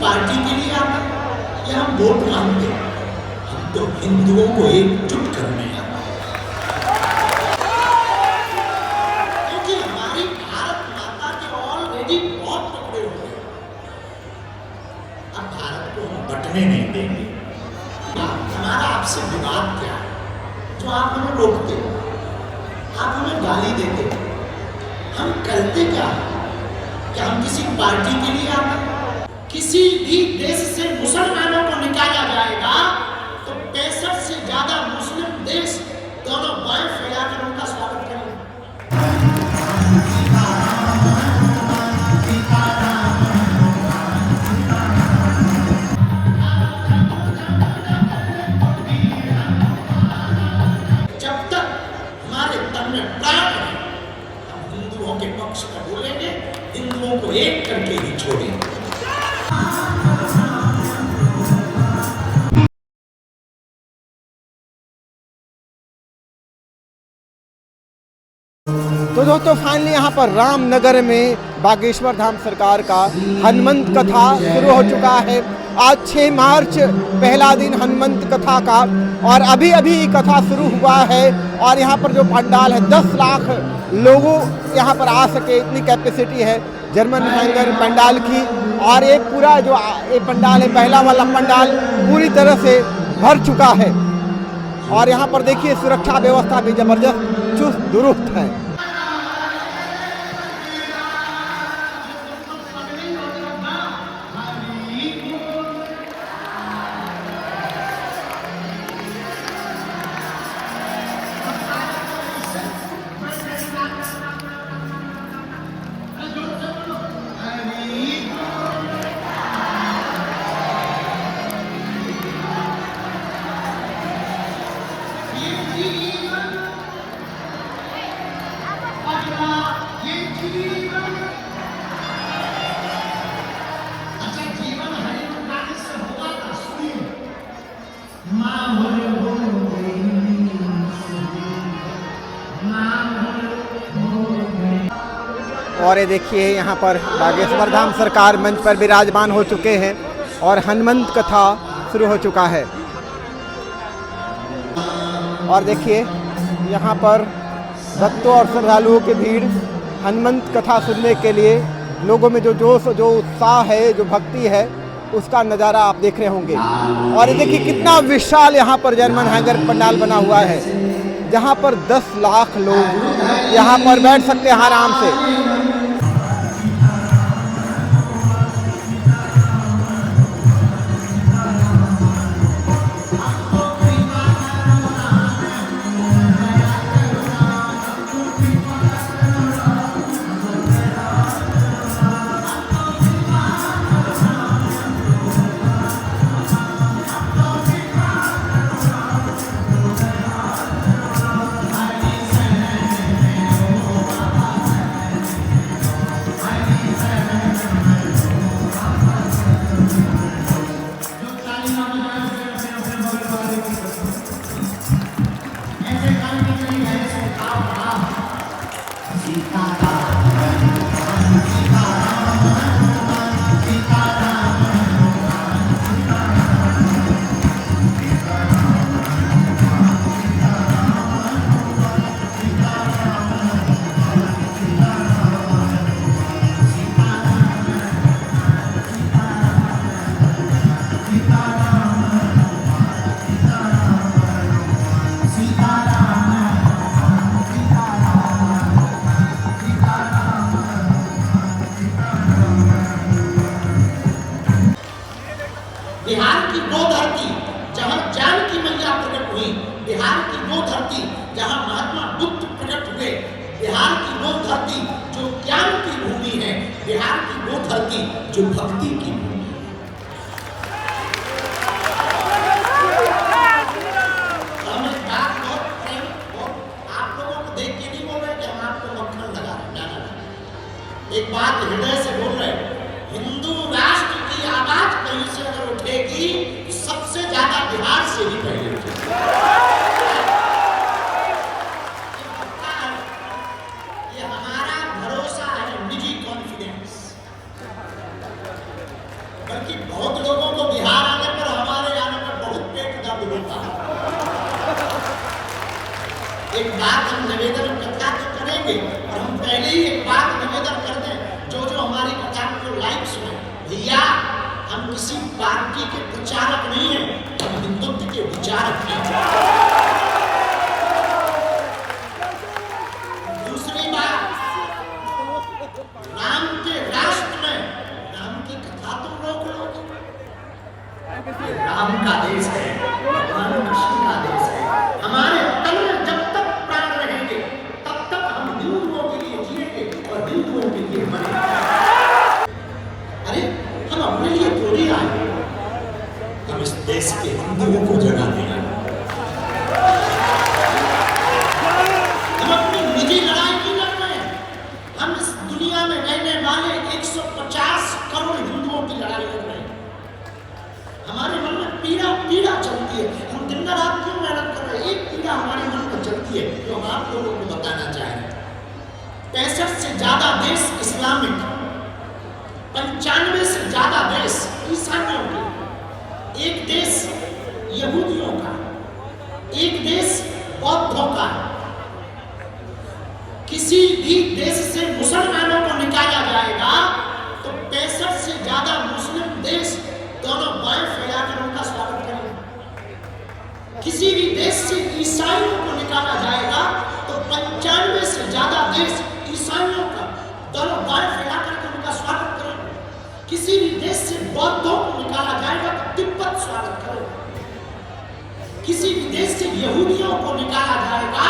Party के लिए आते हैं या हम वोट मांगते हैं? हम तो हिंदुओं को एकजुट करने आते हैं, क्योंकि हमारी भारत माता के ऑलरेडी बहुत टुकड़े हो गए। अब भारत को हम बंटने नहीं देंगे। हमारा आपसे विवाद क्या है जो आप हमें रोकते हो, आप हमें गाली देते हो? हम करते क्या है? क्या हम किसी पार्टी के लिए आते हैं? किसी भी देश से मुसलमानों को निकाला जाएगा तो 65 से ज्यादा मुस्लिम देश दोनों बाएं फैलाकर उनका स्वागत करेंगे। जब तक हमारे तन में प्राण है हम हिंदुओं के पक्ष में बोलेंगे, हिंदुओं को एक करके ही छोड़ेंगे। तो दोस्तों फाइनली यहाँ पर रामनगर में बागेश्वर धाम सरकार का हनुमंत कथा शुरू हो चुका है। आज 6 मार्च पहला दिन हनुमंत कथा का, और अभी अभी कथा शुरू हुआ है। और यहाँ पर जो पंडाल है 10 लाख लोगों यहाँ पर आ सके इतनी कैपेसिटी है जर्मन हैंगर पंडाल की। और एक पूरा जो ये पंडाल है पहला वाला पंडाल पूरी तरह से भर चुका है। और यहाँ पर देखिए सुरक्षा व्यवस्था भी जबरदस्त चुस्त दुरुस्त है। और ये देखिए यहाँ पर बागेश्वर धाम सरकार मंच पर विराजमान हो चुके हैं और हनुमंत कथा शुरू हो चुका है। और देखिए यहाँ पर भक्तों और श्रद्धालुओं की भीड़ हनुमंत कथा सुनने के लिए, लोगों में जो जोश जो उत्साह है, जो भक्ति है, उसका नज़ारा आप देख रहे होंगे। और ये देखिए कितना विशाल यहाँ पर जर्मन हैंगर पंडाल बना हुआ है, जहाँ पर 10 लाख लोग यहाँ पर बैठ सकते हैं आराम से। बिहार की वो धरती जहां जानकी मैया प्रकट हुई, बिहार की वो धरती जहां महात्मा बुद्ध प्रकट हुए, बिहार की वो धरती जो ज्ञान की भूमि है, बिहार की वो धरती जो भक्ति की भूमि है। हम एक बात बहुत प्रेम और आप लोगों को देख के नहीं बोल रहे कि हम आपको मक्खन लगा रहे हैं, एक बात हृदय से बोल रहे हैं। हिंदू राष्ट्र की आवाज कहीं से अगर उठेगी तो सबसे ज्यादा बिहार से ही पहले उठेगी। ये हमारा भरोसा है, निजी कॉन्फिडेंस। बल्कि बहुत लोगों को बिहार आने पर, हमारे आने पर बहुत पेट दर्द होता है। एक बात हम निवेदन कथा तो करेंगे, और हम पहले ही एक बात निवेदन कर दें, जो हमारी कथा को लाइव सुने। भैया, हम किसी पार्टी के प्रचारक नहीं हैं, हम हिंदुत्व के विचारक हैं। दूसरी बात, राम के राष्ट्र में राम की कथा तुम रोक लोगे? राम का देश है, भगवान कृष्ण का देश है। हमारे तन में जब तक प्राण रहेंगे, तब तक हम हिंदुओं के लिए जिएंगे और हिंदुओं के लिए मरेंगे। अरे, हम अपने लिए थोड़ी आए, हम इस देश के हिंदुओं को जगाने आए। हम अपनी निजी लड़ाई की लड़ रहे हैं। हम इस दुनिया में रहने वाले 150 करोड़ हिंदुओं की लड़ाई लड़ रहे हैं। हमारे मन में पीड़ा चलती है। हम दिन रात क्यों मेहनत कर रहे हैं? एक पीड़ा हमारे मन में चलती है, जो हम आप लोगों को बताना चाहेंगे। 65 से ज्यादा देश इस्लामिक, 95 से ज्यादा देश ईसाइयों के, एक देश यहूदियों का, एक देश बौद्धों का। किसी भी देश से मुसलमानों को निकाला जाएगा तो 65 से ज्यादा मुस्लिम देश दोनों बाएं फैलाकर उनका स्वागत करेंगे। किसी भी देश से ईसाइयों को निकाला जाएगा तो 95 से ज्यादा देश ईसाइयों का दोनों बाएं फैलाकर उनका स्वागत करेंगे। किसी भी देश से बौद्धों को निकाला जाएगा तो तिब्बत स्वागत करेगा। किसी भी देश से यहूदियों को निकाला जाएगा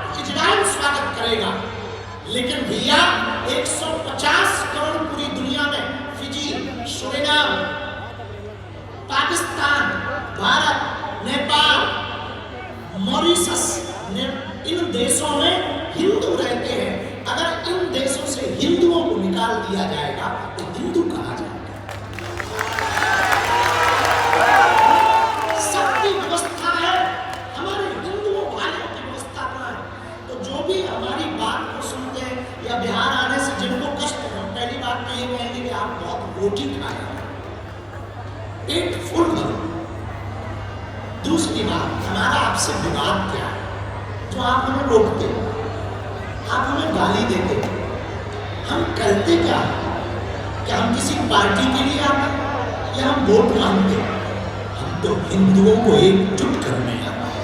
तो इजराइल स्वागत करेगा। लेकिन भैया, 150 करोड़ पूरी दुनिया में, Fiji, Suriname, Pakistan, Bharat, Nepal, Mauritius, इन देशों में हिंदू रहते हैं। अगर इन देशों से हिंदुओं को निकाल दिया जाएगा तो हिंदू कहा जाएगा। सबकी व्यवस्था है, हमारे हिंदुओं भाइयों की व्यवस्था कहाँ है? तो जो भी हमारी बात को सुनते हैं या बिहार आने से जिनको कष्ट है, पहली बात तो ये कहेंगे कि आप बहुत रोटी खाए, पेट फुल करो। दूसरी बात, हमारा आपसे विवाद क्या है जो आप हमें रोकते हो, आप हमें गाली देते हो? हम करते क्या है? क्या हम किसी पार्टी के लिए आते हैं या हम वोट मांगते हैं? हम तो हिंदुओं को एकजुट करने आते हैं।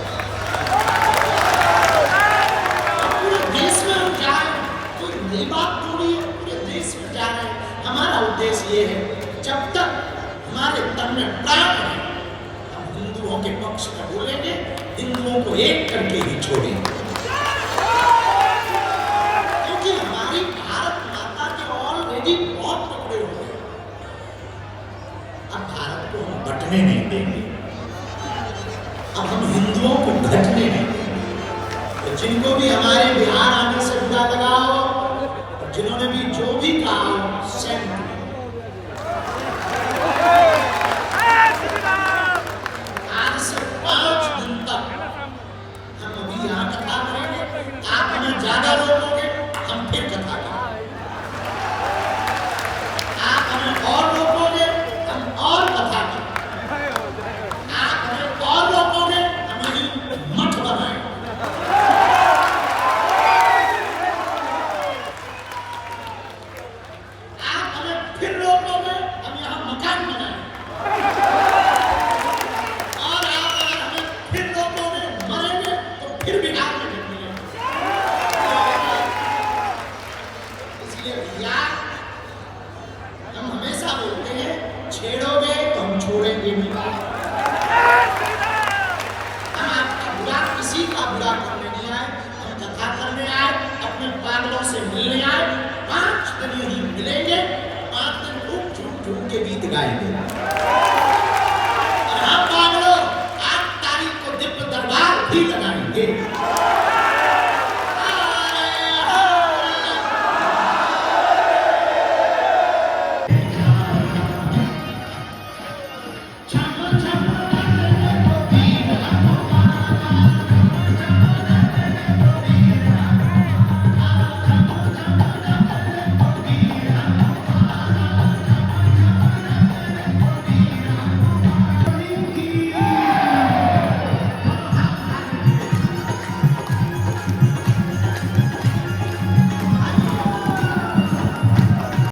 पूरे देश में हम जा रहे हैं, कोई नई बात थोड़ी है, पूरे देश में जा रहे हैं। हमारा उद्देश्य ये है, जब तक हमारे तन में प्राण है, हम हिंदुओं के पक्ष में बोलेंगे, हिंदुओं को एक करके ही छोड़ेंगे। क्योंकि हमारी भारत माता के ऑलरेडी बहुत टुकड़े हो गए, अब भारत को हम बंटने नहीं देंगे, अब हम हिंदुओं को घटने नहीं देंगे। तो जिनको भी हमारे बिहार आने से बुरा लगा हो, जिन्होंने भी जो भी कहा, सेंड आज से 5 दिन तक हम अभी यहाँ कथा करेंगे। आप हमें ज्यादा रोकोगे, हम फिर कथा करेंगे। आप हमें और रोकोगे, हम और कथा करेंगे। आप हमें और रोकोगे, हम यही मठ बनाएंगे। आप हमें फिर रोकोगे, हम यहाँ मकान बनाएंगे। और आप अगर हमें फिर रोकोगे, मरेंगे, तो फिर बिहार में गिरेंगे। इसलिए भैया, हम हमेशा बोलते हैं, छेड़ोगे तो हम छोड़ेंगे नहीं। हम आपका बुरा, किसी का बुरा करने नहीं आए, हम कथा करने आए, अपने पागलों से मिलने आए। 5 दिन यही मिलेंगे, 5 दिन खूब झूम झूम के गीत गाएंगे।